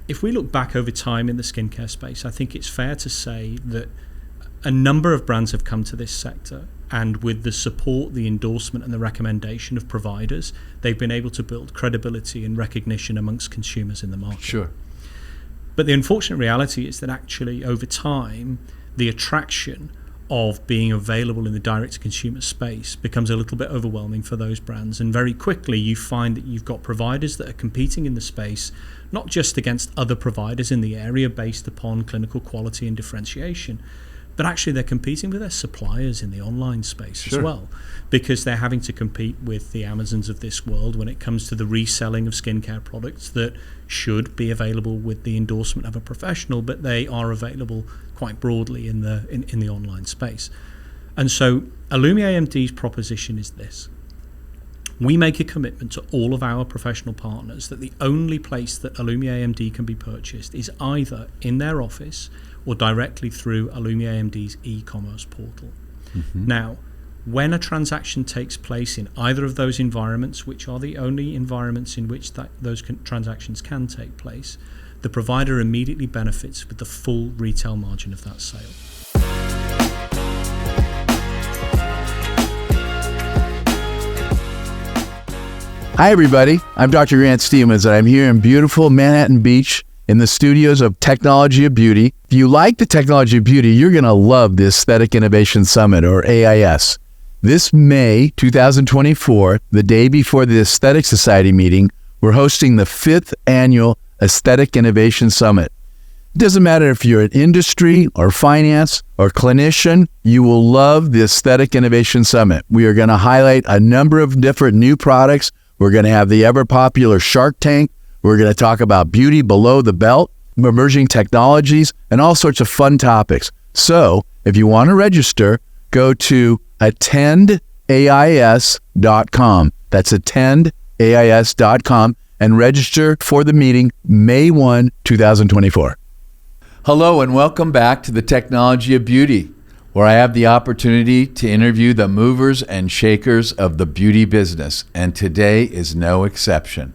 if we look back over time in the skincare space, I think it's fair to say that a number of brands have come to this sector, and with the support, the endorsement, and the recommendation of providers, they've been able to build credibility and recognition amongst consumers in the market. Sure. But the unfortunate reality is that actually over time, the attraction of being available in the direct-to-consumer space becomes a little bit overwhelming for those brands. And very quickly, you find that you've got providers that are competing in the space, not just against other providers in the area based upon clinical quality and differentiation, but actually they're competing with their suppliers in the online space as well, because they're having to compete with the Amazons of this world when it comes to the reselling of skincare products that should be available with the endorsement of a professional, but they are available quite broadly in the online space. And so AlumierMD's proposition is this. We make a commitment to all of our professional partners that the only place that AlumierMD can be purchased is either in their office or directly through AlumierMD's e-commerce portal. Mm-hmm. Now, when a transaction takes place in either of those environments, which are the only environments in which those transactions can take place, the provider immediately benefits with the full retail margin of that sale. Hi, everybody. I'm Dr. Grant Stevens, and I'm here in beautiful Manhattan Beach in the studios of Technology of Beauty. If you like the Technology of Beauty, you're going to love the Aesthetic Innovation Summit, or AIS. This May 2024, the day before the Aesthetic Society meeting, we're hosting the 5th annual Aesthetic Innovation Summit. It doesn't matter if you're in industry or finance or clinician, you will love the Aesthetic Innovation Summit. We are going to highlight a number of different new products. We're going to have the ever-popular Shark Tank. We're going to talk about beauty below the belt, emerging technologies, and all sorts of fun topics. So if you want to register, go to attendais.com. That's attendais.com and register for the meeting May 1, 2024. Hello and welcome back to the Technology of Beauty, where I have the opportunity to interview the movers and shakers of the beauty business, and today is no exception.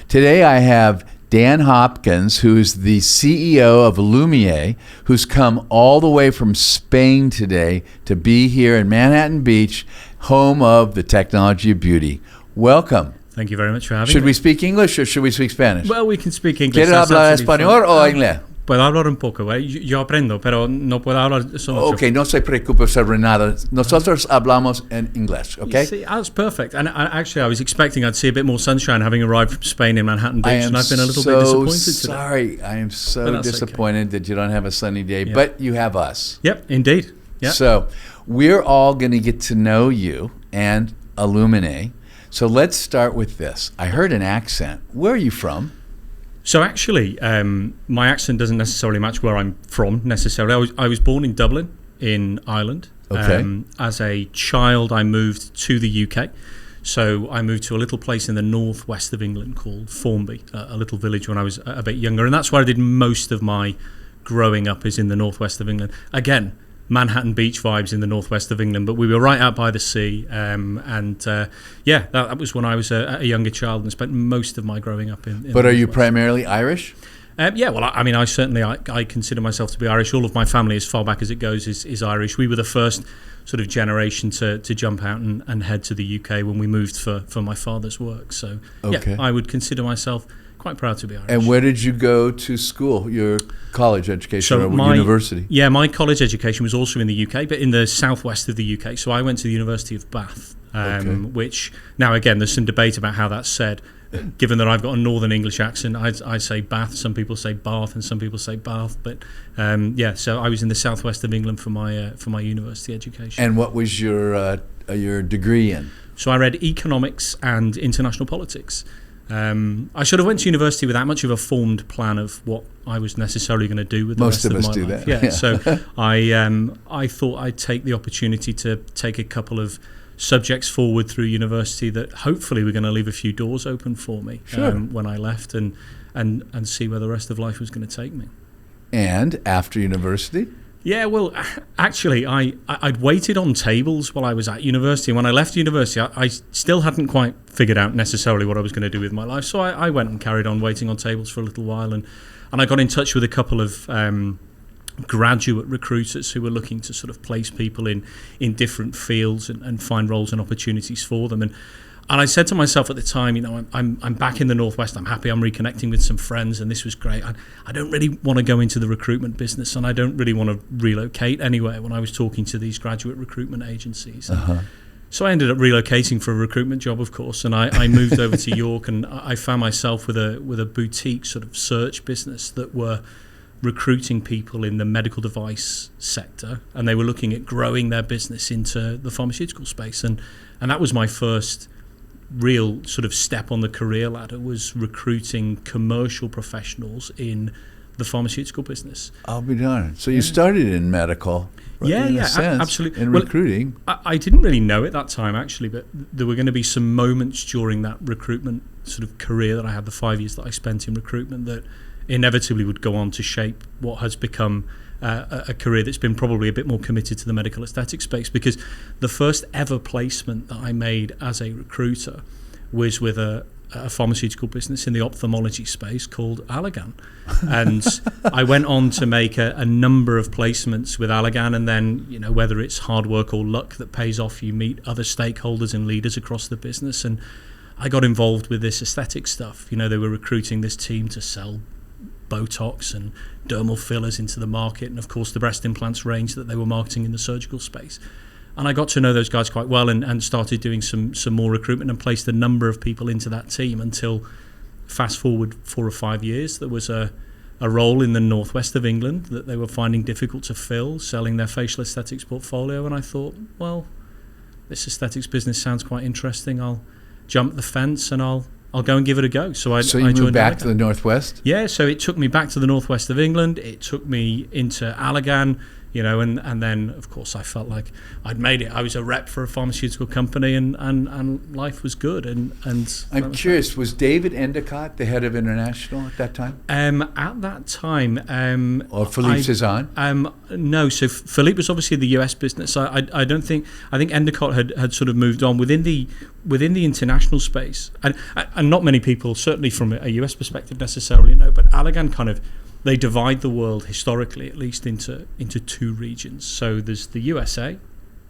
Today I have Dan Hopkins, who's the CEO of Alumier, who's come all the way from Spain today to be here in Manhattan Beach, home of the Technology of Beauty. Welcome. Thank you very much for having me. Should we speak English or should we speak Spanish? Well, we can speak English. ¿Quieres hablar español o inglés? Puedo hablar un poco, yo aprendo, pero no puedo hablar so much. Okay, no se preocupe sobre nada. Nosotros hablamos en inglés, okay? See, that's perfect. And actually, I was expecting I'd see a bit more sunshine having arrived from Spain in Manhattan Beach, and I've been a little bit disappointed today. I am so disappointed that you don't have a sunny day, but you have us. Yep, indeed. Yep. So we're all going to get to know you and Alumier. So let's start with this. I heard an accent. Where are you from? So actually, my accent doesn't necessarily match where I'm from necessarily. I was born in Dublin in Ireland. Okay. As a child, I moved to the UK. So I moved to a little place in the northwest of England called Formby, a little village when I was a bit younger. And that's where I did most of my growing up, is in the northwest of England. Again, Manhattan Beach vibes in the northwest of England, but we were right out by the sea, that was when I was a younger child and spent most of my growing up in But are you primarily Irish? I consider myself to be Irish. All of my family, as far back as it goes, is Irish. We were the first sort of generation to jump out and head to the UK when we moved for my father's work. So I would consider myself quite proud to be Irish. And where did you go to school, your college education or university? Yeah, my college education was also in the UK, but in the southwest of the UK. So I went to the University of Bath, which now, again, there's some debate about how that's said. Given that I've got a Northern English accent, I say Bath. Some people say Bath, and some people say Bath. But so I was in the southwest of England for my university education. And what was your degree in? So I read economics and international politics. I sort of went to university without much of a formed plan of what I was necessarily going to do with the rest of my life. Most of us do that. Yeah. So I thought I'd take the opportunity to take a couple of subjects forward through university that hopefully were going to leave a few doors open for me when I left, and see where the rest of life was going to take me. And after university? Yeah, well, actually, I'd waited on tables while I was at university. And when I left university, I still hadn't quite figured out necessarily what I was going to do with my life. So I went and carried on waiting on tables for a little while. And I got in touch with a couple of graduate recruiters who were looking to sort of place people in different fields and find roles and opportunities for them. And I said to myself at the time, I'm back in the Northwest. I'm happy. I'm reconnecting with some friends, and this was great. I don't really want to go into the recruitment business, and I don't really want to relocate anywhere when I was talking to these graduate recruitment agencies. So I ended up relocating for a recruitment job, of course, and I moved over to York, and I found myself with a boutique sort of search business that were recruiting people in the medical device sector, and they were looking at growing their business into the pharmaceutical space, and that was my first real sort of step on the career ladder, was recruiting commercial professionals in the pharmaceutical business. I'll be darned. So you started in medical, absolutely. In recruiting. I didn't really know at that time, actually, but there were going to be some moments during that recruitment sort of career that I had, the 5 years that I spent in recruitment, that inevitably would go on to shape what has become a career that's been probably a bit more committed to the medical aesthetic space, because the first ever placement that I made as a recruiter was with a pharmaceutical business in the ophthalmology space called Allergan. And I went on to make a number of placements with Allergan, and then, whether it's hard work or luck that pays off, you meet other stakeholders and leaders across the business. And I got involved with this aesthetic stuff. They were recruiting this team to sell Botox and dermal fillers into the market, and of course the breast implants range that they were marketing in the surgical space. And I got to know those guys quite well, and started doing some more recruitment, and placed a number of people into that team until, fast forward 4 or 5 years, there was a role in the northwest of England that they were finding difficult to fill, selling their facial aesthetics portfolio. And I thought, well, this aesthetics business sounds quite interesting. I'll jump the fence and I'll go and give it a go. So I moved back to the Northwest? Yeah, so it took me back to the Northwest of England. It took me into Allergan, and then, of course, I felt like I'd made it. I was a rep for a pharmaceutical company, and life was good. And I'm curious, was David Endicott the head of international at that time? At that time... or Philippe Cezanne? No, so Philippe was obviously the US business. I think Endicott had sort of moved on within the international space, and not many people, certainly from a US perspective, necessarily know, but Allergan they divide the world, historically at least, into 2 regions. So there's the USA,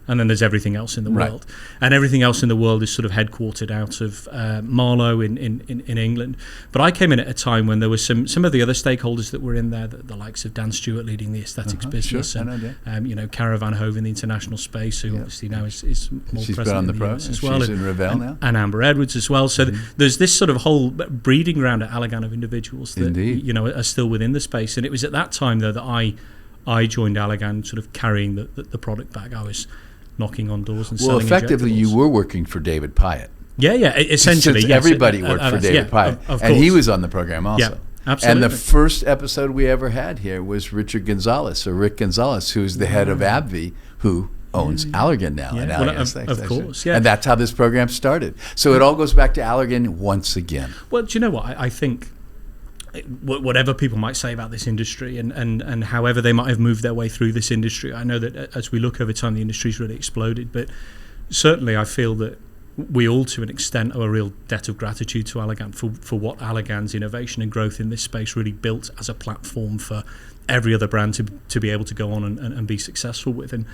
and then there's everything else in the world. And everything else in the world is sort of headquartered out of Marlow in England. But I came in at a time when there was some of the other stakeholders that were in there, the likes of Dan Stewart leading the aesthetics business, sure. and Cara Van Hove in the international space, who obviously now is more She's present on in the US as well. She's in Revell now. And Amber Edwards as well. So there's this sort of whole breeding ground at Allergan of individuals that are still within the space. And it was at that time, though, that I joined Allergan, sort of carrying the product back. I was knocking on doors and selling. Well, effectively, you were working for David Pyatt. Yeah, essentially. Since everybody worked for David Pyatt. Of and course. he was on the program also. Yeah, absolutely. And the first episode we ever had here was Richard Gonzalez, or Rick Gonzalez, who's the head of AbbVie, who owns Allergan now. Yeah. And Allergan, of course, yeah. And that's how this program started. So it all goes back to Allergan once again. Well, do you know what? I think whatever people might say about this industry and however they might have moved their way through this industry, I know that as we look over time, the industry's really exploded. But certainly I feel that we all, to an extent, owe a real debt of gratitude to Allergan for what Allergan's innovation and growth in this space really built as a platform for every other brand to be able to go on and be successful with. And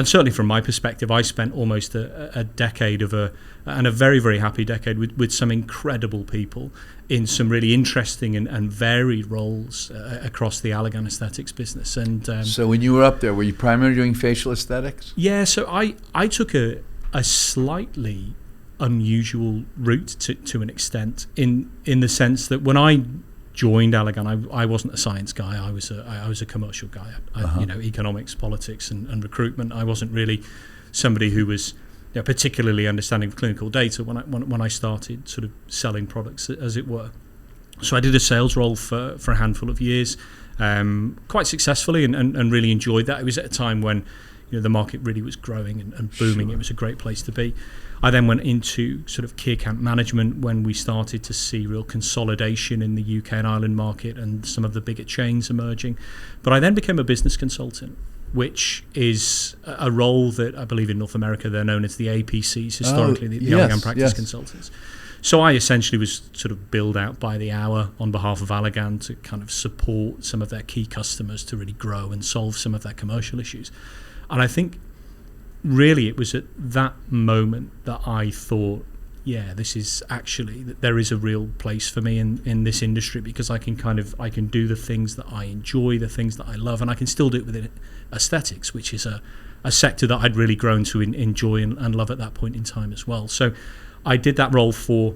certainly from my perspective, I spent almost a decade and a very, very happy decade with some incredible people in some really interesting and varied roles across the Allergan aesthetics business. And so when you were up there, were you primarily doing facial aesthetics? Yeah, so I took a slightly unusual route to an extent in the sense that when I joined Allergan, I wasn't a science guy. I was a commercial guy. Economics, politics, and recruitment. I wasn't really somebody who was particularly understanding of clinical data when I started sort of selling products, as it were. So I did a sales role for a handful of years, quite successfully, and really enjoyed that. It was at a time when the market really was growing and booming. Sure. It was a great place to be. I then went into sort of key account management when we started to see real consolidation in the UK and Ireland market and some of the bigger chains emerging. But I then became a business consultant, which is a role that I believe in North America they're known as the APCs, historically, the Allergan Practice Consultants. So I essentially was sort of billed out by the hour on behalf of Allergan to kind of support some of their key customers to really grow and solve some of their commercial issues. And I think really it was at that moment that I thought, yeah, this is actually, that there is a real place for me in this industry, because I can do the things that I enjoy, the things that I love, and I can still do it within aesthetics, which is a sector that I'd really grown to enjoy and love at that point in time as well. So I did that role for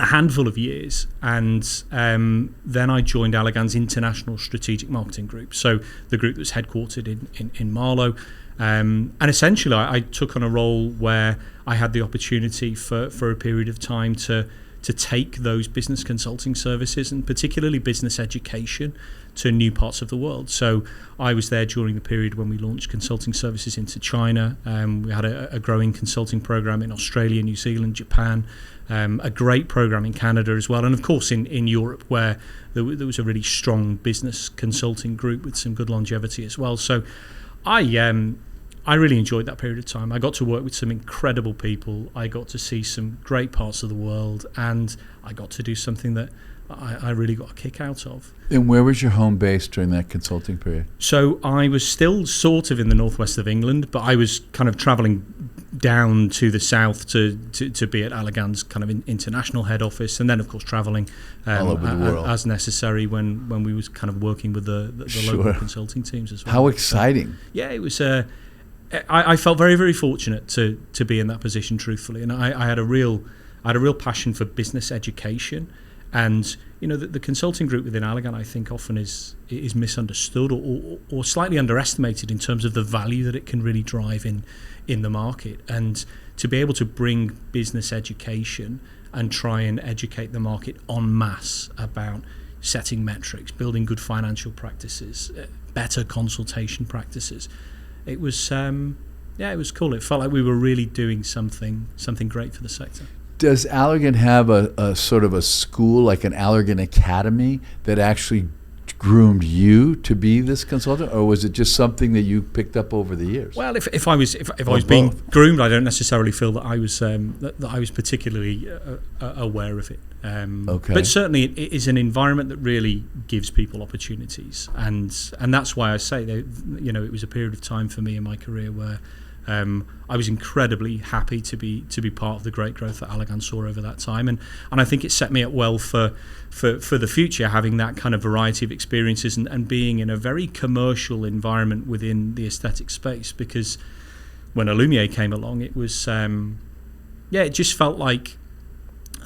a handful of years, and then I joined Allergan's International Strategic Marketing Group, so the group that's headquartered in Marlow. And essentially I took on a role where I had the opportunity for a period of time to take those business consulting services, and particularly business education, to new parts of the world. So I was there during the period when we launched consulting services into China. We had a growing consulting program in Australia, New Zealand, Japan, a great program in Canada as well, and of course in Europe, where there was a really strong business consulting group with some good longevity as well. So I really enjoyed that period of time. I got to work with some incredible people. I got to see some great parts of the world, and I got to do something that I really got a kick out of. And where was your home base during that consulting period? So I was still sort of in the northwest of England, but I was kind of travelling down to the south to be at Allergan's kind of international head office, and then of course travelling all over the world as necessary when we was kind of working with the Sure. local consulting teams as well. How exciting! Yeah, it was. I felt very, very fortunate to be in that position, truthfully, and I had a real passion for business education. And the consulting group within Allergan, I think, often is misunderstood or slightly underestimated in terms of the value that it can really drive in the market. And to be able to bring business education and try and educate the market en masse about setting metrics, building good financial practices, better consultation practices, it was it was cool. It felt like we were really doing something great for the sector. Does Allergan have a sort of a school, like an Allergan Academy, that actually groomed you to be this consultant, or was it just something that you picked up over the years? Well, if I was being groomed, I don't necessarily feel that I was that I was particularly aware of it. Okay. But certainly, it is an environment that really gives people opportunities, and that's why I say that it was a period of time for me in my career where I was incredibly happy to be part of the great growth that Allergan saw over that time, and I think it set me up well for the future, having that kind of variety of experiences and being in a very commercial environment within the aesthetic space. Because when Alumier came along, it was it just felt like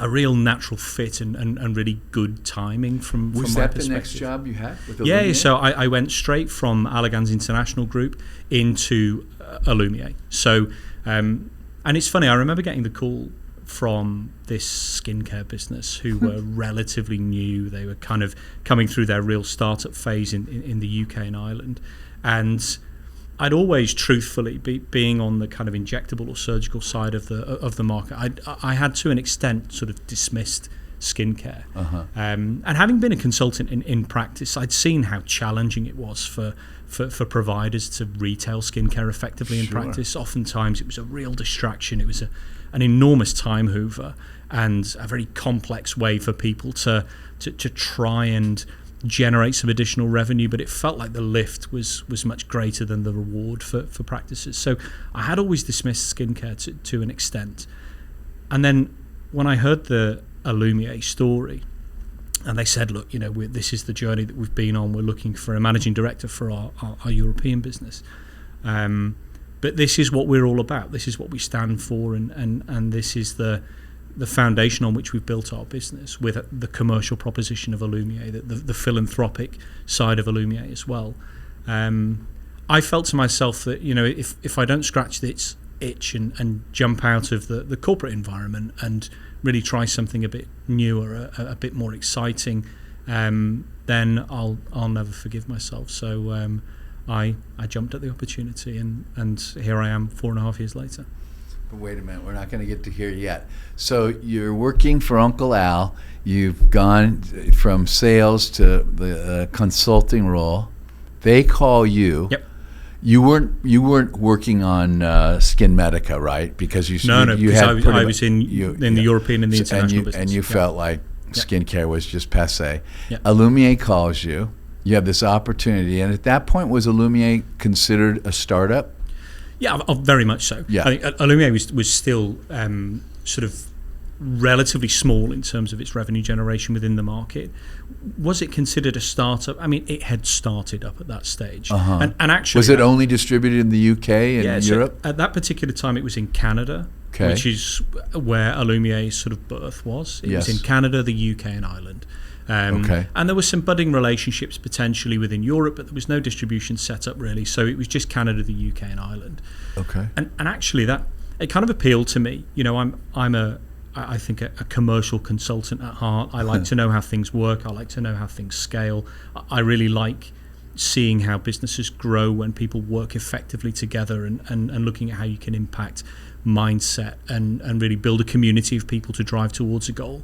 a real natural fit and really good timing from Was my that perspective. the next job you had with Alumier? Yeah, so I went straight from Allergan's international group into Alumier. So, and it's funny, I remember getting the call from this skincare business who were relatively new. They were kind of coming through their real startup phase in the UK and Ireland. And I'd always, truthfully, being on the kind of injectable or surgical side of the market, I had to an extent sort of dismissed skincare. Uh-huh. And having been a consultant in practice, I'd seen how challenging it was for providers to retail skincare effectively in practice. Oftentimes it was a real distraction. It was an enormous time hoover and a very complex way for people to try and generate some additional revenue, but it felt like the lift was much greater than the reward for practices. So I had always dismissed skincare to an extent. And then when I heard the Alumier story, and they said, look, this is the journey that we've been on. We're looking for a managing director for our European business. But this is what we're all about. This is what we stand for, and this is the foundation on which we've built our business, with the commercial proposition of Alumier, the philanthropic side of Alumier as well. I felt to myself that, if I don't scratch this itch and jump out of the corporate environment and really try something a bit newer, a bit more exciting, then I'll never forgive myself. So I jumped at the opportunity, and here I am 4.5 years later. But wait a minute, we're not going to get to here yet. So you're working for Uncle Al. You've gone from sales to the consulting role. They call you. Yep. You weren't working on Skin Medica, right? Because you because I was in the European and the international business. And you felt like skincare was just passé. Yeah. Alumier calls you. You have this opportunity, and at that point, was Alumier considered a startup? Yeah, very much so. Yeah. I think Alumier was still sort of relatively small in terms of its revenue generation within the market. Was it considered a startup? I mean, it had started up at that stage. And actually, was it only distributed in the UK and Europe? So at that particular time, it was in Canada, which is where Alumier's sort of birth was. It was in Canada, the UK, and Ireland. And there were some budding relationships potentially within Europe, but there was no distribution set up really. So it was just Canada, the UK, and Ireland. Okay. And actually, that it kind of appealed to me. You know, I think a commercial consultant at heart. I like to know how things work. I like to know how things scale. I really like seeing how businesses grow when people work effectively together and looking at how you can impact mindset and really build a community of people to drive towards a goal.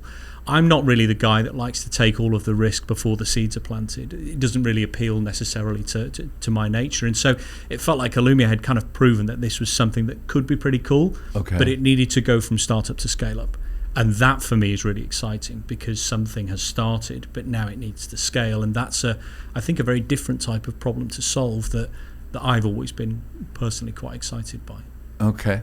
I'm not really the guy that likes to take all of the risk before the seeds are planted. It doesn't really appeal necessarily to my nature. And so it felt like Alumier had kind of proven that this was something that could be pretty cool, but it needed to go from startup to scale up. And that for me is really exciting because something has started, but now it needs to scale. And that's, I think, a very different type of problem to solve that I've always been personally quite excited by. Okay.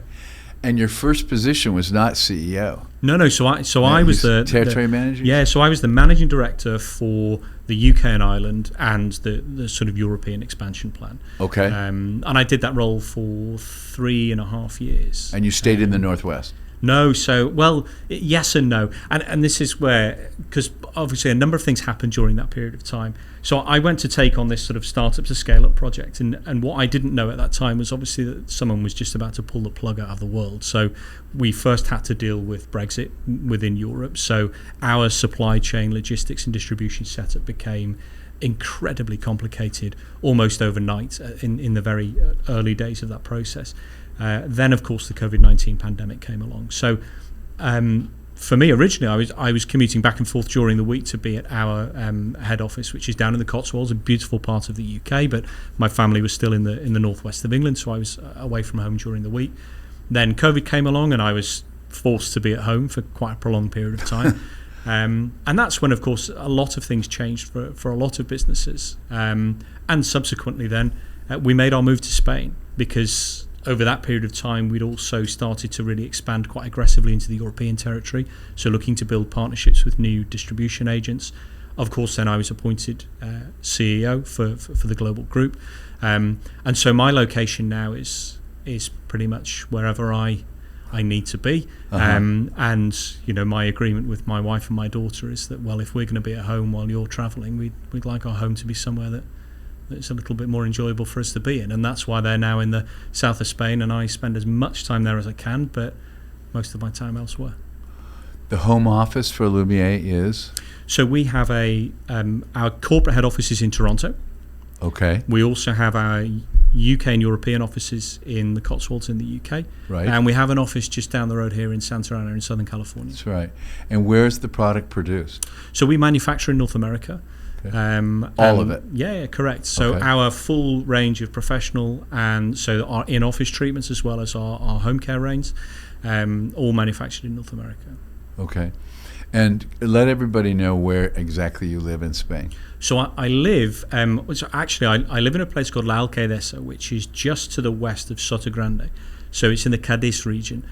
And your first position was not CEO. No. So I was the territory manager. Yeah. So I was the managing director for the UK and Ireland and the sort of European expansion plan. Okay. And I did that role for 3.5 years. And you stayed in the Northwest. No, yes and no. And this is where, because obviously a number of things happened during that period of time. So I went to take on this sort of startup to scale up project. And what I didn't know at that time was obviously that someone was just about to pull the plug out of the world. So we first had to deal with Brexit within Europe. So our supply chain, logistics and distribution setup became incredibly complicated almost overnight in the very early days of that process. Then, of course, the COVID-19 pandemic came along. So, for me, originally, I was commuting back and forth during the week to be at our head office, which is down in the Cotswolds, a beautiful part of the UK. But my family was still in the northwest of England, so I was away from home during the week. Then COVID came along, and I was forced to be at home for quite a prolonged period of time. And that's when, of course, a lot of things changed for a lot of businesses. And subsequently, then we made our move to Spain because over that period of time, we'd also started to really expand quite aggressively into the European territory, so looking to build partnerships with new distribution agents. Of course, then I was appointed CEO for the global group. And so my location now is pretty much wherever I need to be. And, you know, my agreement with my wife and my daughter is that, well, if we're going to be at home while you're traveling, we'd like our home to be somewhere that it's a little bit more enjoyable for us to be in, and that's why they're now in the south of Spain, and I spend as much time there as I can, but most of my time elsewhere. The home office for Alumier is? So we have our corporate head office is in Toronto. Okay. We also have our UK and European offices in the Cotswolds in the UK. Right. And we have an office just down the road here in Santa Ana in Southern California. That's right. And where's the product produced? So we manufacture in North America. All of it? Yeah, correct. So our full range of professional and so our in-office treatments as well as our home care range, all manufactured in North America. Okay. And let everybody know where exactly you live in Spain. So I live, I live in a place called La Alcaidesa, which is just to the west of Sotogrande. So it's in the Cadiz region.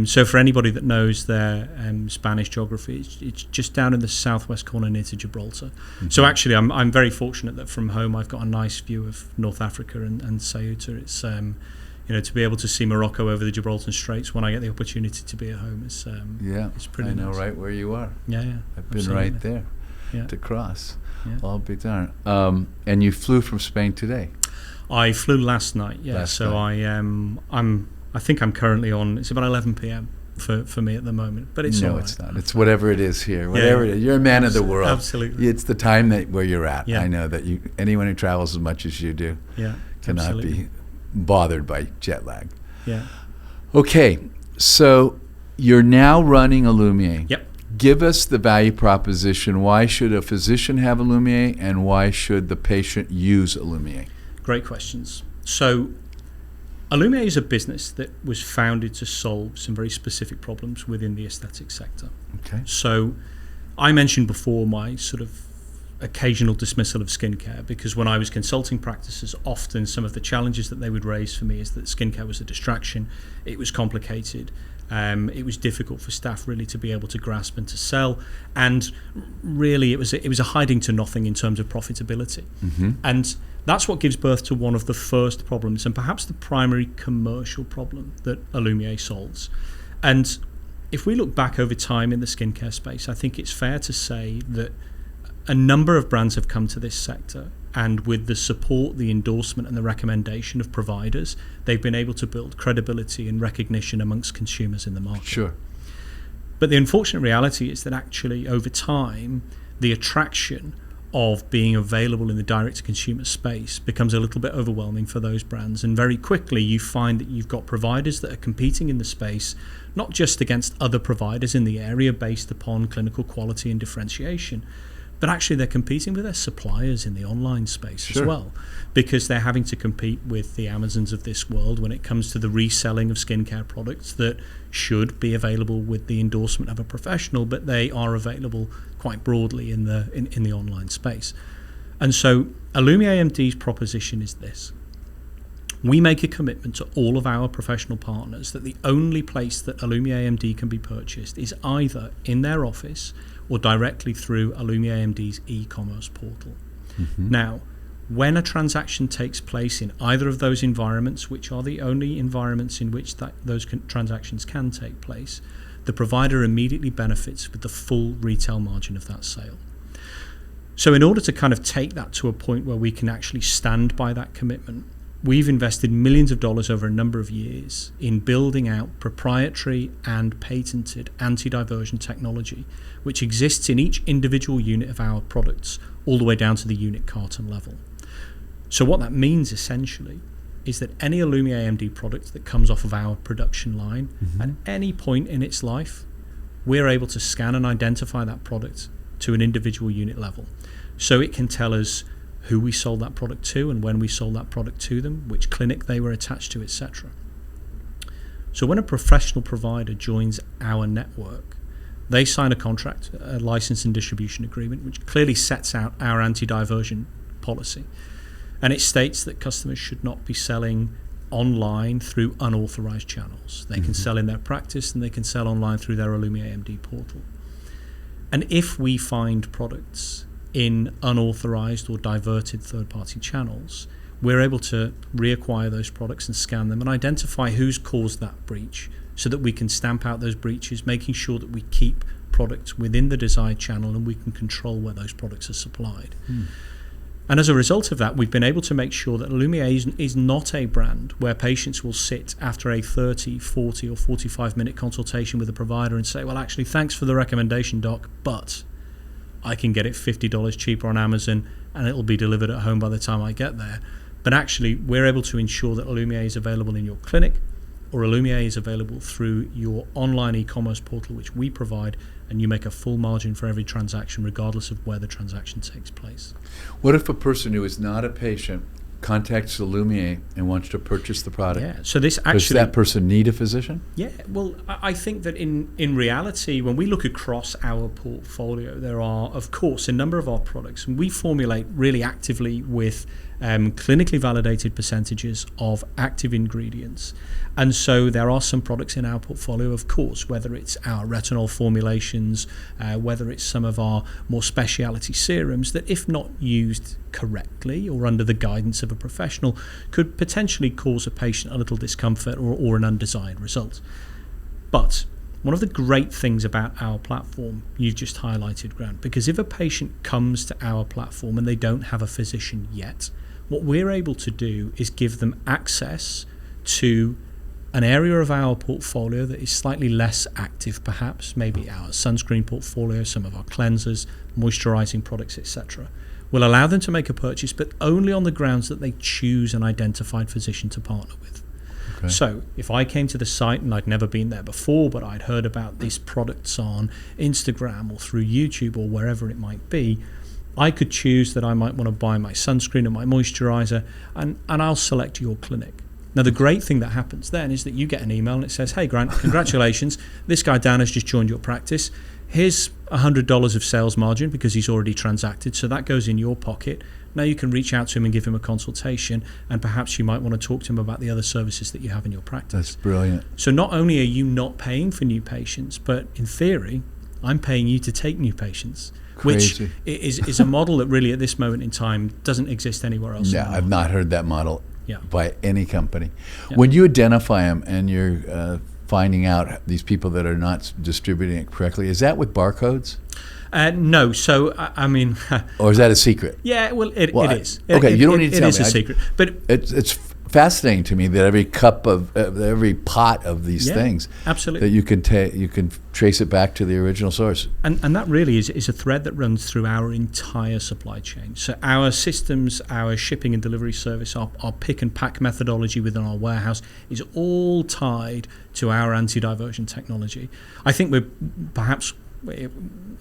So for anybody that knows their Spanish geography, it's just down in the southwest corner near to Gibraltar. Mm-hmm. So actually, I'm very fortunate that from home I've got a nice view of North Africa and Ceuta. It's to be able to see Morocco over the Gibraltar Straits when I get the opportunity to be at home is it's pretty. I know nice. Right where you are. Yeah, I've been absolutely. right there to cross. Yeah. I'll be darned. And you flew from Spain today? I flew last night. Yeah, night. I think I'm currently on. It's about 11 p.m. for me at the moment, but it's no, all right. It's not. It's whatever it is here. Whatever it is. You're a man of the world. Absolutely. It's the time where you're at. Yeah. I know that anyone who travels as much as you do cannot be bothered by jet lag. Yeah. Okay, so you're now running Alumier. Yep. Give us the value proposition. Why should a physician have Alumier, and why should the patient use Alumier? Great questions. So Alumier is a business that was founded to solve some very specific problems within the aesthetic sector. Okay. So I mentioned before my sort of occasional dismissal of skincare, because when I was consulting practices, often some of the challenges that they would raise for me is that skincare was a distraction, it was complicated, it was difficult for staff really to be able to grasp and to sell, and really it was a hiding to nothing in terms of profitability. And that's what gives birth to one of the first problems, and perhaps the primary commercial problem that Alumier solves. And if we look back over time in the skincare space, I think it's fair to say that a number of brands have come to this sector, and with the support, the endorsement and the recommendation of providers, they've been able to build credibility and recognition amongst consumers in the market. Sure. But the unfortunate reality is that actually over time, the attraction of being available in the direct-to-consumer space becomes a little bit overwhelming for those brands, and very quickly you find that you've got providers that are competing in the space not just against other providers in the area based upon clinical quality and differentiation, but actually they're competing with their suppliers in the online space as well, because they're having to compete with the Amazons of this world when it comes to the reselling of skincare products that should be available with the endorsement of a professional, but they are available quite broadly in the online space. And so AlumierMD's proposition is this: we make a commitment to all of our professional partners that the only place that AlumierMD can be purchased is either in their office or directly through AlumierMD's e-commerce portal. Now, when a transaction takes place in either of those environments, which are the only environments in which those transactions can take place, the provider immediately benefits with the full retail margin of that sale. So in order to kind of take that to a point where we can actually stand by that commitment, we've invested millions of dollars over a number of years in building out proprietary and patented anti-divergent technology, which exists in each individual unit of our products, all the way down to the unit carton level. So what that means essentially is that any AlumierMD product that comes off of our production line at any point in its life, we're able to scan and identify that product to an individual unit level. So it can tell us who we sold that product to and when we sold that product to them, which clinic they were attached to, etc. So when a professional provider joins our network, they sign a contract, a license and distribution agreement, which clearly sets out our anti-divergent policy. And it states that customers should not be selling online through unauthorized channels. They can sell in their practice, and they can sell online through their AlumierMD portal. And if we find products in unauthorized or diverted third-party channels, we're able to reacquire those products and scan them and identify who's caused that breach, so that we can stamp out those breaches, making sure that we keep products within the desired channel and we can control where those products are supplied. And as a result of that, we've been able to make sure that Alumier is not a brand where patients will sit after a 30, 40 or 45-minute consultation with a provider and say, well, actually, thanks for the recommendation, doc, but I can get it $50 cheaper on Amazon and it'll be delivered at home by the time I get there. But actually, we're able to ensure that Alumier is available in your clinic, or Alumier is available through your online e-commerce portal, which we provide, and you make a full margin for every transaction, regardless of where the transaction takes place. What if a person who is not a patient contacts Alumier and wants to purchase the product? Yeah, so this actually... Does that person need a physician? Yeah, well, I think that in reality, when we look across our portfolio, there are, of course, a number of our products, and we formulate really actively with clinically validated percentages of active ingredients. And so there are some products in our portfolio, of course, whether it's our retinol formulations, whether it's some of our more specialty serums, that if not used correctly or under the guidance of a professional, could potentially cause a patient a little discomfort or an undesired result. But one of the great things about our platform, you've just highlighted, Grant, because if a patient comes to our platform and they don't have a physician yet, what we're able to do is give them access to an area of our portfolio that is slightly less active, perhaps, maybe our sunscreen portfolio, some of our cleansers, moisturizing products, etc. Will allow them to make a purchase, but only on the grounds that they choose an identified physician to partner with. Okay. So if I came to the site and I'd never been there before, but I'd heard about these products on Instagram or through YouTube or wherever it might be, I could choose that I might want to buy my sunscreen and my moisturizer, and I'll select your clinic. Now, the great thing that happens then is that you get an email and it says, hey, Grant, congratulations. This guy, Dan, has just joined your practice. Here's $100 of sales margin because he's already transacted. So that goes in your pocket. Now you can reach out to him and give him a consultation, and perhaps you might want to talk to him about the other services that you have in your practice. That's brilliant. So not only are you not paying for new patients, but in theory, I'm paying you to take new patients. Crazy. Which is a model that really at this moment in time doesn't exist anywhere else. Yeah, I've not heard that model by any company. Yeah. When you identify them and you're finding out these people that are not distributing it correctly, is that with barcodes? No. So, I mean... or is that a secret? Yeah, well, it is. Okay, you don't need to tell me. It is a secret. But it's fascinating to me that every cup of every pot of these things, absolutely, that you can trace it back to the original source. And that really is a thread that runs through our entire supply chain. So our systems, our shipping and delivery service, our pick and pack methodology within our warehouse is all tied to our anti-divergent technology. I think we're perhaps,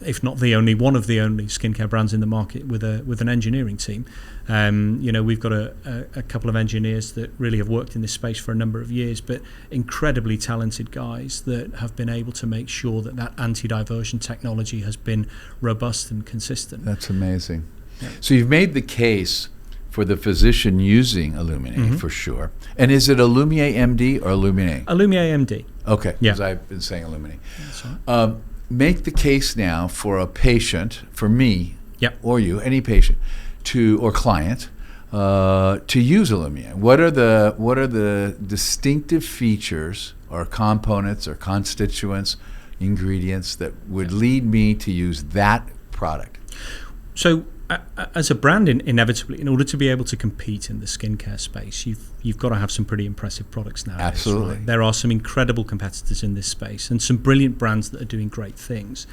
if not the only, one of the only skincare brands in the market with an engineering team. We've got a couple of engineers that really have worked in this space for a number of years, but incredibly talented guys that have been able to make sure that anti-divergent technology has been robust and consistent. That's amazing. Yeah. So you've made the case for the physician using Illuminate, for sure. And is it AlumierMD or Illuminate? AlumierMD. Okay, because Yeah. I've been saying Illuminate. That's right. Make the case now for a patient, for me, or you, any patient, or client, to use Illumia. What are the distinctive features or components or constituents, ingredients that would lead me to use that product? So, as a brand, inevitably, in order to be able to compete in the skincare space, you've got to have some pretty impressive products nowadays. Absolutely. Right? There are some incredible competitors in this space and some brilliant brands that are doing great things.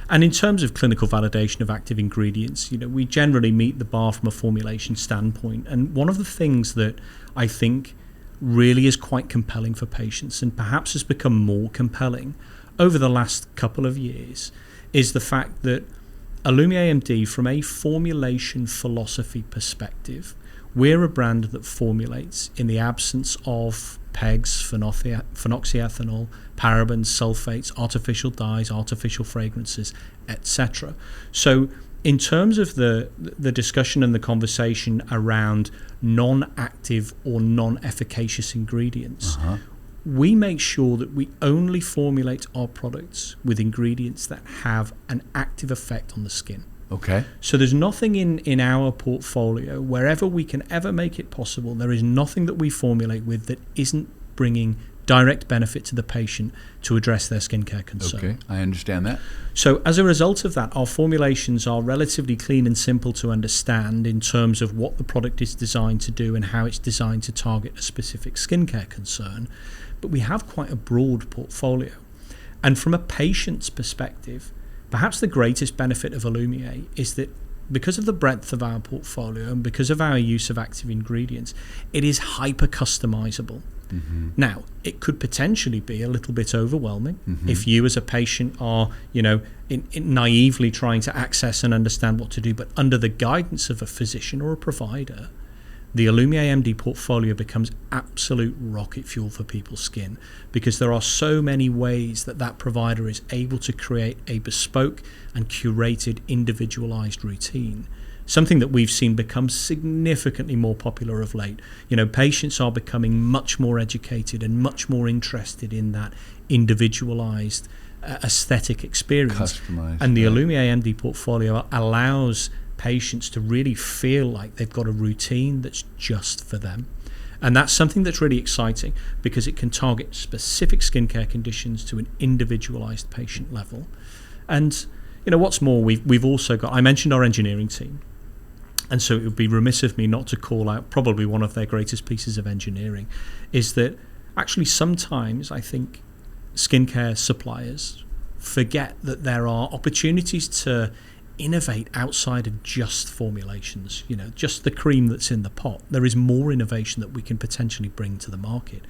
And in terms of clinical validation of active ingredients, we generally meet the bar from a formulation standpoint. And one of the things that I think really is quite compelling for patients, and perhaps has become more compelling over the last couple of years, is the fact that AlumierMD, from a formulation philosophy perspective, we're a brand that formulates in the absence of PEGs, phenoxyethanol, parabens, sulfates, artificial dyes, artificial fragrances, etc. So in terms of the discussion and the conversation around non-active or non-efficacious ingredients, we make sure that we only formulate our products with ingredients that have an active effect on the skin. Okay. So there's nothing in our portfolio, wherever we can ever make it possible, there is nothing that we formulate with that isn't bringing direct benefit to the patient to address their skincare concern. Okay, I understand that. So as a result of that, our formulations are relatively clean and simple to understand in terms of what the product is designed to do and how it's designed to target a specific skincare concern. But we have quite a broad portfolio. And from a patient's perspective, perhaps the greatest benefit of Illumier is that because of the breadth of our portfolio and because of our use of active ingredients, it is hyper customizable. Now, it could potentially be a little bit overwhelming if you as a patient are, naively trying to access and understand what to do, but under the guidance of a physician or a provider, the AlumierMD portfolio becomes absolute rocket fuel for people's skin, because there are so many ways that provider is able to create a bespoke and curated individualized routine. Something that we've seen become significantly more popular of late. Patients are becoming much more educated and much more interested in that individualized aesthetic experience. Customized. And the AlumierMD portfolio allows patients to really feel like they've got a routine that's just for them. And that's something that's really exciting because it can target specific skincare conditions to an individualized patient level. And what's more, we've also got, I mentioned our engineering team. And so it would be remiss of me not to call out probably one of their greatest pieces of engineering, is that actually sometimes I think skincare suppliers forget that there are opportunities to innovate outside of just formulations, just the cream that's in the pot. There is more innovation that we can potentially bring to the market.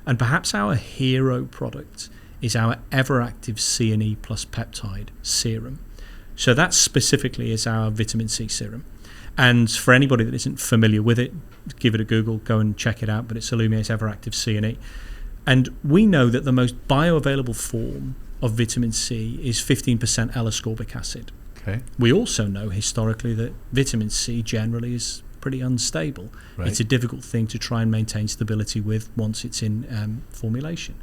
And perhaps our hero product is our Everactive C+E plus peptide serum. So that specifically is our vitamin C serum. And for anybody that isn't familiar with it, give it a Google, go and check it out. But it's Alumier's Everactive C&E. And we know that the most bioavailable form of vitamin C is 15% L-ascorbic acid. Okay. We also know historically that vitamin C generally is pretty unstable. Right. It's a difficult thing to try and maintain stability with once it's in formulation.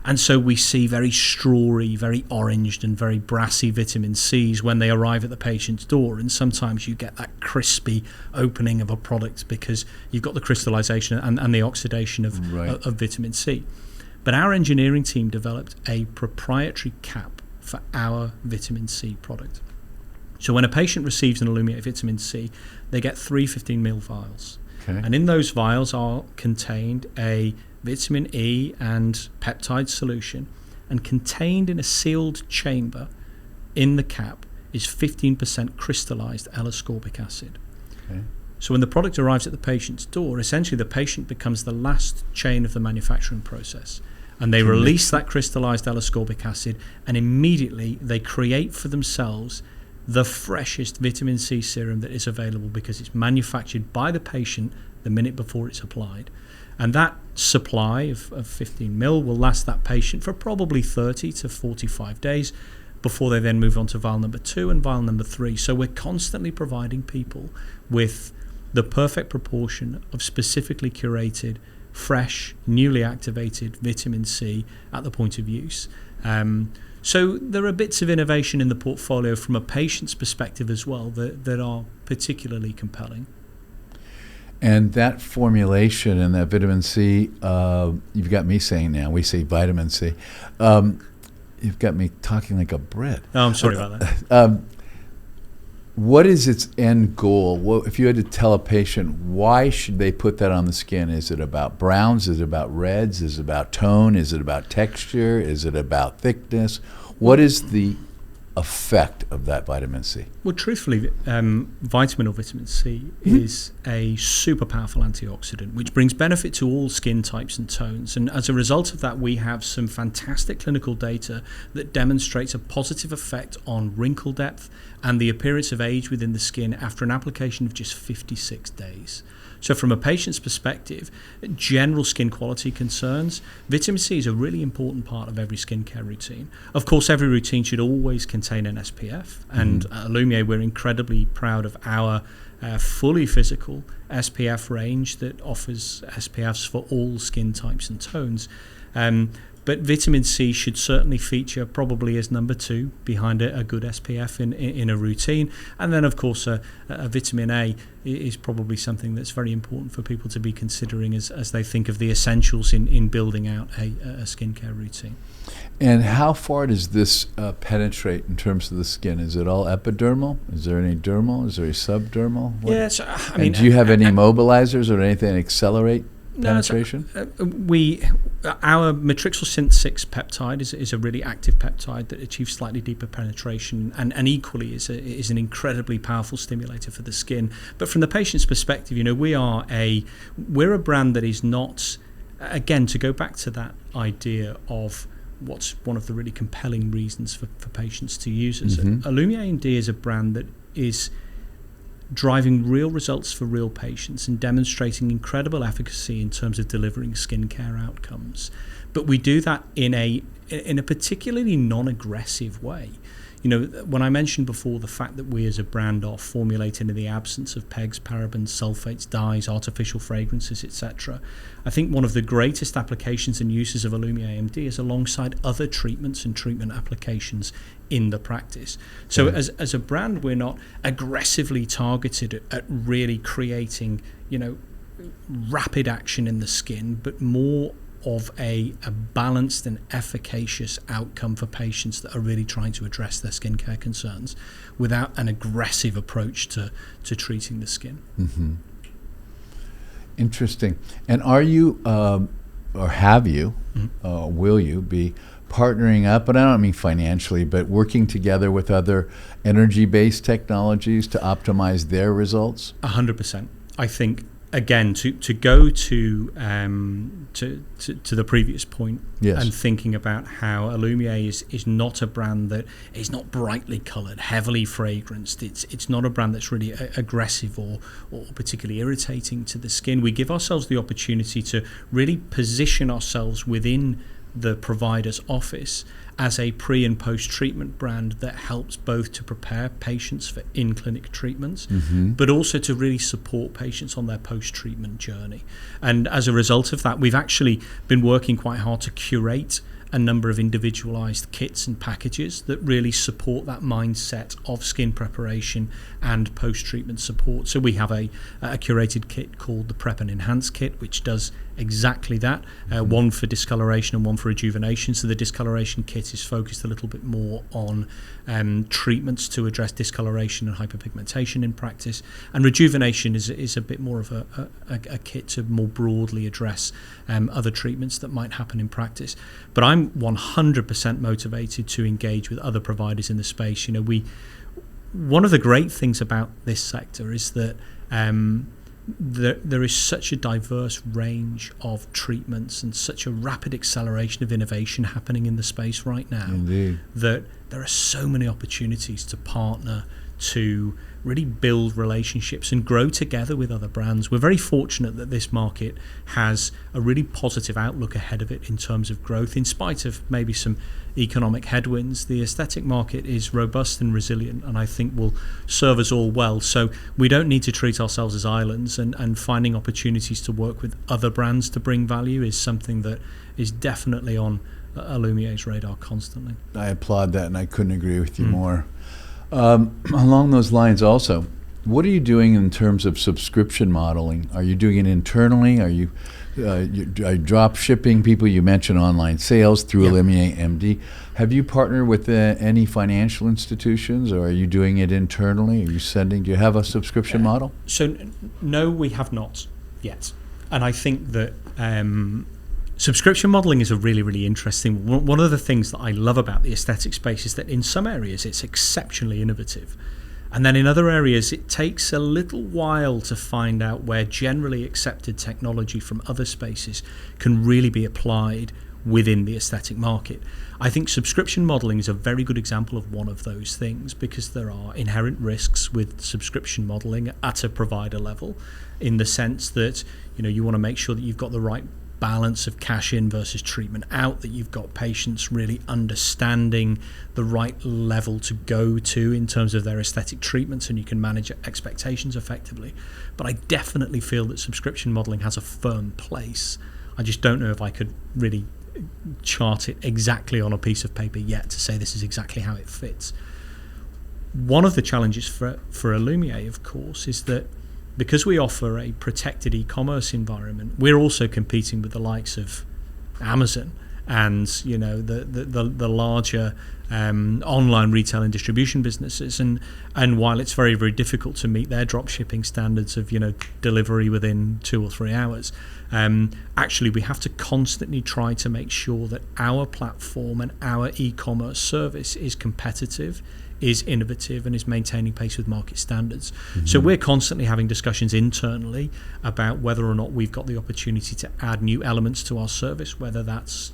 And so we see very strawy, very oranged and very brassy vitamin Cs when they arrive at the patient's door. And sometimes you get that crispy opening of a product because you've got the crystallization and the oxidation of vitamin C. But our engineering team developed a proprietary cap for our vitamin C product. So when a patient receives an Alumier vitamin C, they get 3 15ml vials. Okay. And in those vials are contained a vitamin E and peptide solution, and contained in a sealed chamber in the cap is 15% crystallized L-ascorbic acid. Okay. So when the product arrives at the patient's door, essentially the patient becomes the last chain of the manufacturing process, and they release that crystallized L-ascorbic acid, and immediately they create for themselves the freshest vitamin C serum that is available because it's manufactured by the patient the minute before it's applied. And that supply of 15 mil will last that patient for probably 30 to 45 days before they then move on to vial number 2 and vial number 3. So we're constantly providing people with the perfect proportion of specifically curated, fresh, newly activated vitamin C at the point of use. So there are bits of innovation in the portfolio from a patient's perspective as well that are particularly compelling. And that formulation and that vitamin C, you've got me saying now, we say vitamin C. You've got me talking like a Brit. Oh, I'm sorry about that. What is its end goal? Well, if you had to tell a patient, why should they put that on the skin? Is it about browns? Is it about reds? Is it about tone? Is it about texture? Is it about thickness? What is the effect of that vitamin C? Well, truthfully, vitamin or vitamin C is a super powerful antioxidant, which brings benefit to all skin types and tones. And as a result of that, we have some fantastic clinical data that demonstrates a positive effect on wrinkle depth and the appearance of age within the skin after an application of just 56 days. So from a patient's perspective, general skin quality concerns, vitamin C is a really important part of every skincare routine. Of course, every routine should always contain an SPF, and at Alumier, we're incredibly proud of our fully physical SPF range that offers SPFs for all skin types and tones. But vitamin C should certainly feature probably as number 2 behind a good SPF in a routine. And then, of course, a vitamin A is probably something that's very important for people to be considering as they think of the essentials in building out a skincare routine. And how far does this penetrate in terms of the skin? Is it all epidermal? Is there any dermal? Is there any subdermal? Yeah, so, I mean, do you have any mobilizers or anything that accelerate penetration? Our matrixyl synth-6 peptide is a really active peptide that achieves slightly deeper penetration, and equally is an incredibly powerful stimulator for the skin. But from the patient's perspective, we're a brand that is not, again, to go back to that idea of what's one of the really compelling reasons for patients to use us. AlumierMD is a brand that is driving real results for real patients and demonstrating incredible efficacy in terms of delivering skincare outcomes. But we do that in a particularly non-aggressive way. When I mentioned before the fact that we as a brand are formulated in the absence of PEGs, parabens, sulfates, dyes, artificial fragrances, etc., I think one of the greatest applications and uses of AlumierMD is alongside other treatments and treatment applications in the practice. So as a brand, we're not aggressively targeted at really creating, rapid action in the skin, but more of a balanced and efficacious outcome for patients that are really trying to address their skincare concerns without an aggressive approach to treating the skin. Interesting. And are you, or have you, will you be partnering up, and I don't mean financially, but working together with other energy-based technologies to optimize their results? 100%. I think again, to go to the previous point, Yes. and thinking about how Alumier is not a brand that is not brightly coloured, heavily fragranced. It's not a brand that's really aggressive or particularly irritating to the skin. We give ourselves the opportunity to really position ourselves within the provider's office as a pre and post treatment brand that helps both to prepare patients for in-clinic treatments, but also to really support patients on their post-treatment journey. And as a result of that, we've actually been working quite hard to curate a number of individualized kits and packages that really support that mindset of skin preparation and post-treatment support. So we have a curated kit called the Prep and Enhance kit, which does exactly that, one for discoloration and one for rejuvenation. So the discoloration kit is focused a little bit more on treatments to address discoloration and hyperpigmentation in practice, and rejuvenation is a bit more of a kit to more broadly address other treatments that might happen in practice. But I'm 100% motivated to engage with other providers in the space. One of the great things about this sector is that there is such a diverse range of treatments and such a rapid acceleration of innovation happening in the space right now. Indeed. That there are so many opportunities to partner, to really build relationships and grow together with other brands. We're very fortunate that this market has a really positive outlook ahead of it in terms of growth, in spite of maybe some economic headwinds. The aesthetic market is robust and resilient, and I think will serve us all well. So we don't need to treat ourselves as islands, and finding opportunities to work with other brands to bring value is something that is definitely on Alumier's radar constantly. I applaud that, and I couldn't agree with you more. Along those lines also, what are you doing in terms of subscription modeling? Are you doing it internally? Are you drop shipping people? You mentioned online sales through AlumierMD. Have you partnered with any financial institutions, or are you doing it internally? Do you have a subscription model? So no, we have not yet. And I think that subscription modeling is a really, really interesting one. One of the things that I love about the aesthetic space is that in some areas it's exceptionally innovative. And then in other areas, it takes a little while to find out where generally accepted technology from other spaces can really be applied within the aesthetic market. I think subscription modeling is a very good example of one of those things, because there are inherent risks with subscription modeling at a provider level, in the sense that you want to make sure that you've got the right balance of cash in versus treatment out, that you've got patients really understanding the right level to go to in terms of their aesthetic treatments, and you can manage expectations effectively. But I definitely feel that subscription modeling has a firm place. I just don't know if I could really chart it exactly on a piece of paper yet to say this is exactly how it fits. One of the challenges for Alumier, of course, is that because we offer a protected e-commerce environment, we're also competing with the likes of Amazon and the larger online retail and distribution businesses. And while it's very, very difficult to meet their drop shipping standards of delivery within 2 or 3 hours, actually we have to constantly try to make sure that our platform and our e-commerce service is competitive, is innovative, and is maintaining pace with market standards. So we're constantly having discussions internally about whether or not we've got the opportunity to add new elements to our service, whether that's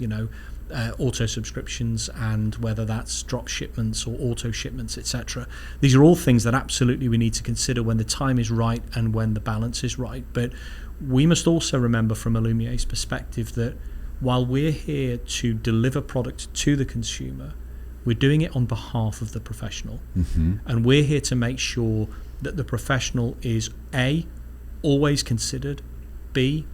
auto subscriptions, and whether that's drop shipments or auto shipments, etc. These are all things that absolutely we need to consider when the time is right and when the balance is right. But we must also remember from Alumier's perspective that while we're here to deliver product to the consumer, we're doing it on behalf of the professional. And we're here to make sure that the professional is A, always considered, B,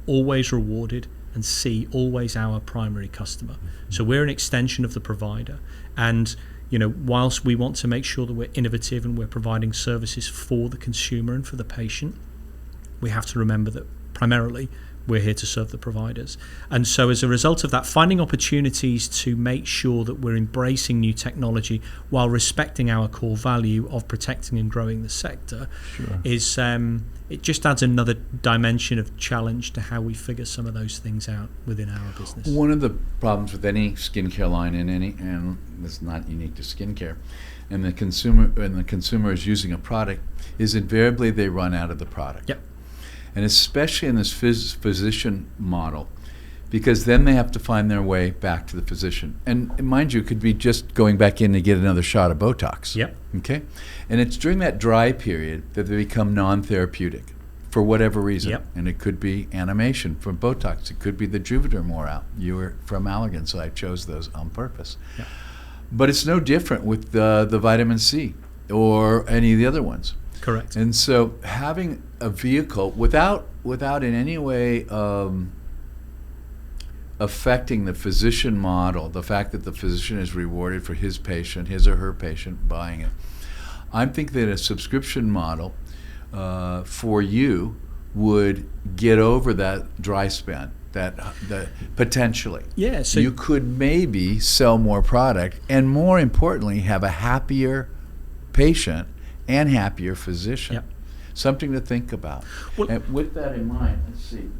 always rewarded, and C, always our primary customer. So we're an extension of the provider. And whilst we want to make sure that we're innovative and we're providing services for the consumer and for the patient, we have to remember that primarily we're here to serve the providers. And so as a result of that, finding opportunities to make sure that we're embracing new technology while respecting our core value of protecting and growing the sector is it just adds another dimension of challenge to how we figure some of those things out within our business. One of the problems with any skincare line, and it's not unique to skincare, and the consumer is using a product, is invariably they run out of the product. Yep. and especially in this physician model, because then they have to find their way back to the physician. And mind you, it could be just going back in to get another shot of Botox. Yep. Okay? And it's during that dry period that they become non-therapeutic for whatever reason. Yep. And it could be animation from Botox. It could be the Juvederm wore out. You were from Allergan, so I chose those on purpose. Yep. But it's no different with the vitamin C or any of the other ones. Correct. And so having a vehicle without in any way affecting the physician model, the fact that the physician is rewarded for his patient, his or her patient, buying it. I think that a subscription model for you would get over that dry spend, that potentially. Yeah, so you could maybe sell more product, and more importantly, have a happier patient and happier physician. Yep. Something to think about. Well, and with that in mind, let's see.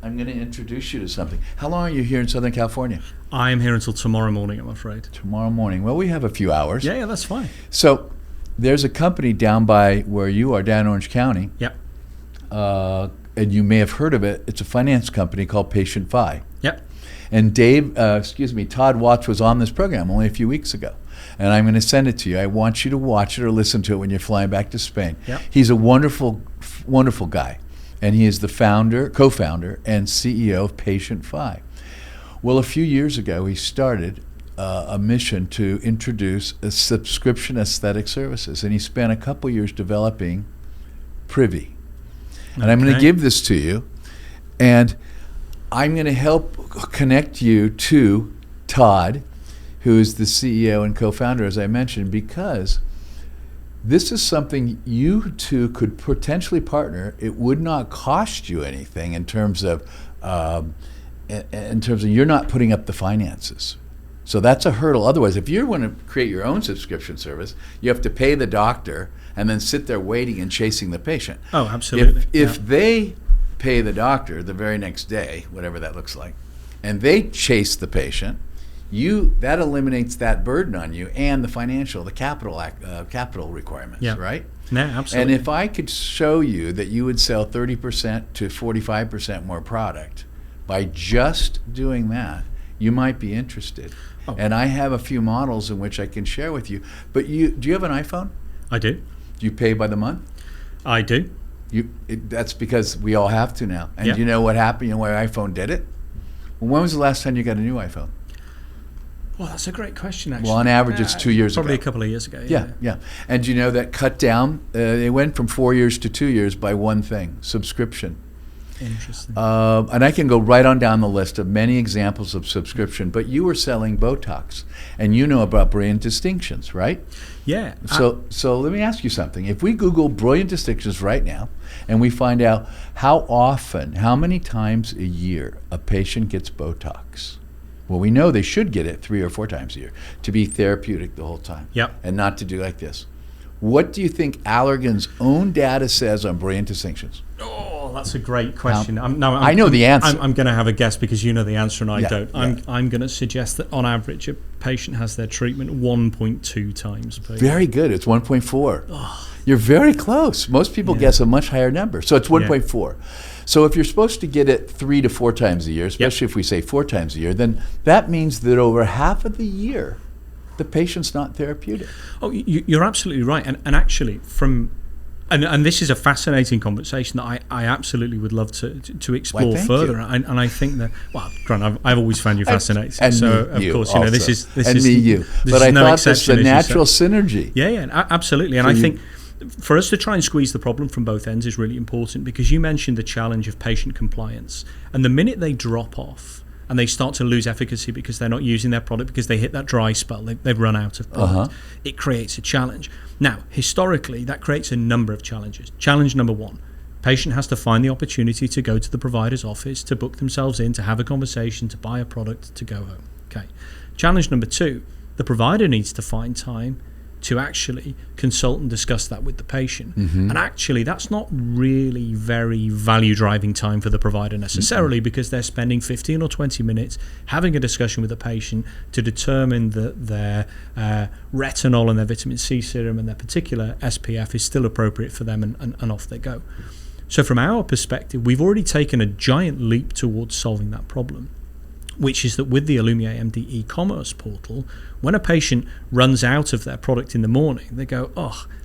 I'm going to introduce you to something. How long are you here in Southern California? I am here until tomorrow morning, I'm afraid. Tomorrow morning. Well, we have a few hours. Yeah, that's fine. So there's a company down by where you are, down in Orange County. Yep. And you may have heard of it. It's a finance company called Patient Fi. Yep. And Todd Watts was on this program only a few weeks ago. And I'm going to send it to you. I want you to watch it or listen to it when you're flying back to Spain. Yep. He's a wonderful, wonderful guy. And he is the co-founder and CEO of Patient Fi. Well, a few years ago, he started a mission to introduce a subscription aesthetic services. And he spent a couple years developing Privy. And I'm going to give this to you. And I'm going to help connect you to Todd, who is the CEO and co-founder, as I mentioned, because this is something you two could potentially partner. It would not cost you anything in terms of you're not putting up the finances. So that's a hurdle. Otherwise, if you want to create your own subscription service, you have to pay the doctor and then sit there waiting and chasing the patient. Oh, absolutely. If they pay the doctor the very next day, whatever that looks like, and they chase the patient, that eliminates that burden on you and the capital requirements, right? No, absolutely. And if I could show you that you would sell 30% to 45% more product by just doing that, you might be interested. Oh. And I have a few models in which I can share with you. But do you have an iPhone? I do. Do you pay by the month? I do. That's because we all have to now. And you know what happened? You know why iPhone did it? Well, when was the last time you got a new iPhone? Well, that's a great question, actually. Well, on average, it's 2 years probably ago. Probably a couple of years ago, Yeah. And you know that cut down, they went from 4 years to 2 years by one thing, subscription. Interesting. And I can go right on down the list of many examples of subscription, but you were selling Botox, and you know about brilliant distinctions, right? Yeah. So let me ask you something. If we Google brilliant distinctions right now, and we find out how many times a year a patient gets Botox, well, we know they should get it 3 or 4 times a year to be therapeutic the whole time. Yep. And not to do like this. What do you think Allergan's own data says on brilliant distinctions? Oh, that's a great question. I know the answer. I'm going to have a guess because you know the answer and I don't. Yeah. I'm going to suggest that on average a patient has their treatment 1.2 times per year. Very good. It's 1.4. Oh. You're very close. Most people guess a much higher number. So it's 1.4. So if you're supposed to get it 3 to 4 times a year, especially if we say 4 times a year, then that means that over half of the year, the patient's not therapeutic. Oh, you're absolutely right. And actually, and this is a fascinating conversation that I absolutely would love to explore further. And I think that, well, Grant, I've always found you fascinating. And so me, of course, also. This is But I thought that's the natural synergy. Yeah, absolutely. And I think for us to try and squeeze the problem from both ends is really important, because you mentioned the challenge of patient compliance. And the minute they drop off and they start to lose efficacy because they're not using their product, because they hit that dry spell, they've run out of product, it creates a challenge. Now, historically, that creates a number of challenges. Challenge number 1, patient has to find the opportunity to go to the provider's office, to book themselves in, to have a conversation, to buy a product, to go home. Okay. Challenge number 2, the provider needs to find time to actually consult and discuss that with the patient. Mm-hmm. And actually, that's not really very value-driving time for the provider necessarily, because they're spending 15 or 20 minutes having a discussion with the patient to determine that their retinol and their vitamin C serum and their particular SPF is still appropriate for them, and off they go. So from our perspective, we've already taken a giant leap towards solving that problem, which is that with the AlumierMD e-commerce portal, when a patient runs out of their product in the morning, they go,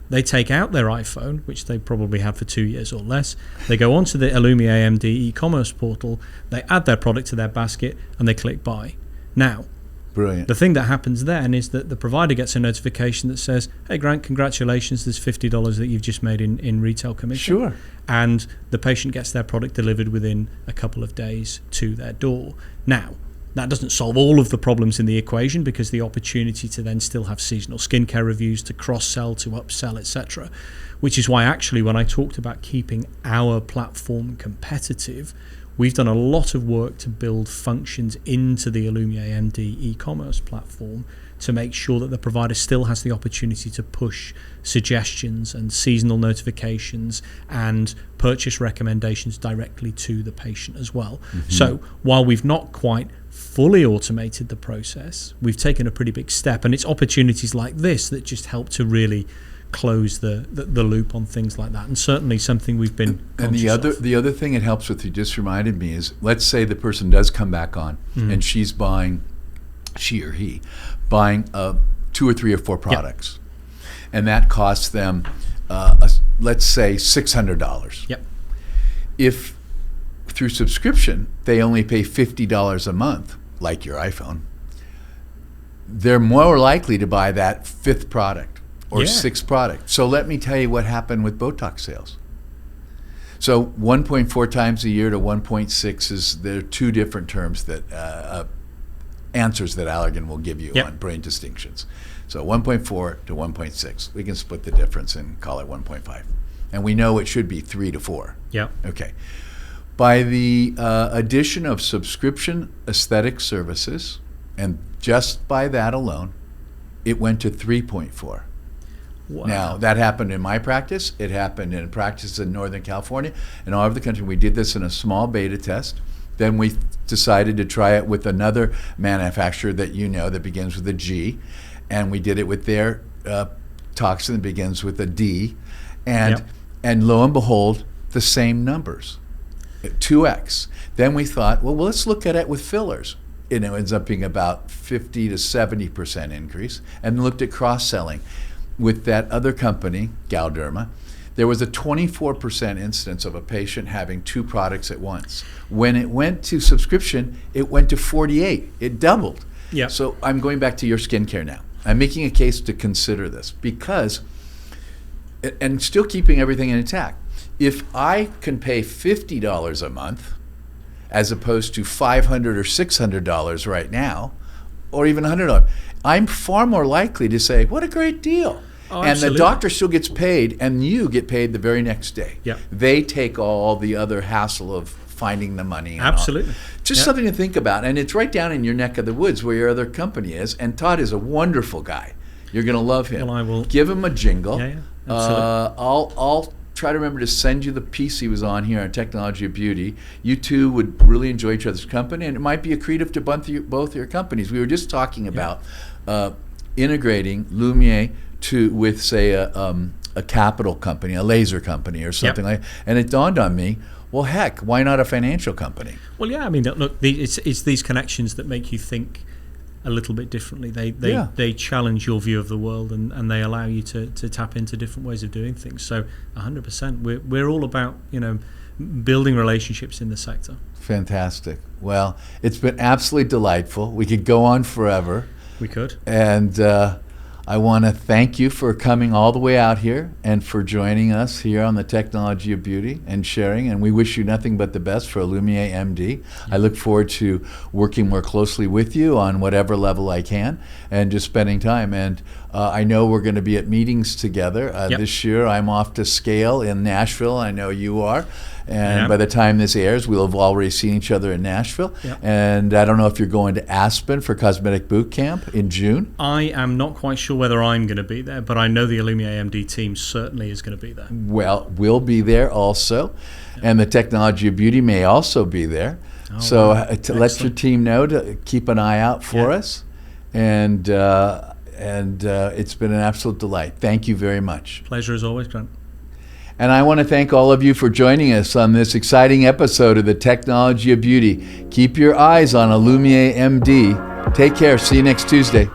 they take out their iPhone, which they probably have for 2 years or less. They go onto the AlumierMD e-commerce portal, they add their product to their basket, and they click buy. Now, brilliant. The thing that happens then is that the provider gets a notification that says, hey, Grant, congratulations, there's $50 that you've just made in retail commission. Sure. And the patient gets their product delivered within a couple of days to their door. Now, that doesn't solve all of the problems in the equation, because the opportunity to then still have seasonal skincare reviews, to cross-sell, to upsell, etc., which is why actually when I talked about keeping our platform competitive, we've done a lot of work to build functions into the AlumierMD e-commerce platform to make sure that the provider still has the opportunity to push suggestions and seasonal notifications and purchase recommendations directly to the patient as well. Mm-hmm. So while we've not quite fully automated the process, we've taken a pretty big step, and it's opportunities like this that just help to really close the loop on things like that, and certainly something we've been conscious of. The other thing it helps with, you just reminded me, is let's say the person does come back on and she or he buying 2 or 3 or 4 products, and that costs them let's say $600. Yep. If through subscription they only pay $50 a month, like your iPhone, they're more likely to buy that 5th product or 6th product. So let me tell you what happened with Botox sales. So 1.4 times a year to 1.6 there are 2 different terms that answers that Allergan will give you on brain distinctions. So 1.4 to 1.6. We can split the difference and call it 1.5. And we know it should be 3 to 4. Yeah. Okay. By the addition of subscription aesthetic services, and just by that alone, it went to 3.4. Wow. Now, that happened in my practice. It happened in practice in Northern California and all over the country. We did this in a small beta test. Then we decided to try it with another manufacturer that that begins with a G. And we did it with their toxin that begins with a D. And lo and behold, the same numbers, 2x. Then we thought, well, let's look at it with fillers. It ends up being about 50 to 70% increase. And looked at cross-selling. With that other company, Galderma, there was a 24% incidence of a patient having 2 products at once. When it went to subscription, it went to 48. It doubled. Yeah. So I'm going back to your skincare now. I'm making a case to consider this because, and still keeping everything intact, if I can pay $50 a month as opposed to $500 or $600 right now, or even $100, I'm far more likely to say, what a great deal. Oh, and absolutely. the doctor still gets paid, and you get paid the very next day. Yeah. They take all the other hassle of finding the money. And Absolutely. all. Just something to think about. And it's right down in your neck of the woods where your other company is. And Todd is a wonderful guy. You're going to love him. Well, I will. Give him a jingle. Yeah, absolutely. I'll try to remember to send you the piece he was on here on Technology of Beauty. You two would really enjoy each other's company, and it might be accretive to both your companies. We were just talking about integrating Lumiere with, say, a capital company, a laser company or something like that. And it dawned on me, well, heck, why not a financial company? Well, yeah, I mean, look, it's these connections that make you think a little bit differently. They challenge your view of the world, and they allow you to tap into different ways of doing things. So 100%, we're all about, building relationships in the sector. Fantastic. Well, it's been absolutely delightful. We could go on forever. We could. And I want to thank you for coming all the way out here and for joining us here on the Technology of Beauty and sharing. And we wish you nothing but the best for AlumierMD. I look forward to working more closely with you on whatever level I can and just spending time. And I know we're going to be at meetings together. This year I'm off to Scale in Nashville. I know you are. And by the time this airs, we'll have already seen each other in Nashville. And I don't know if you're going to Aspen for Cosmetic Boot Camp in June. I am not quite sure whether I'm going to be there, but I know the AlumierMD team certainly is going to be there. Well, we'll be there also. And the Technology of Beauty may also be there. So let your team know to keep an eye out for us. And it's been an absolute delight. Thank you very much. Pleasure as always, Grant. And I want to thank all of you for joining us on this exciting episode of the Technology of Beauty. Keep your eyes on AlumierMD. Take care. See you next Tuesday.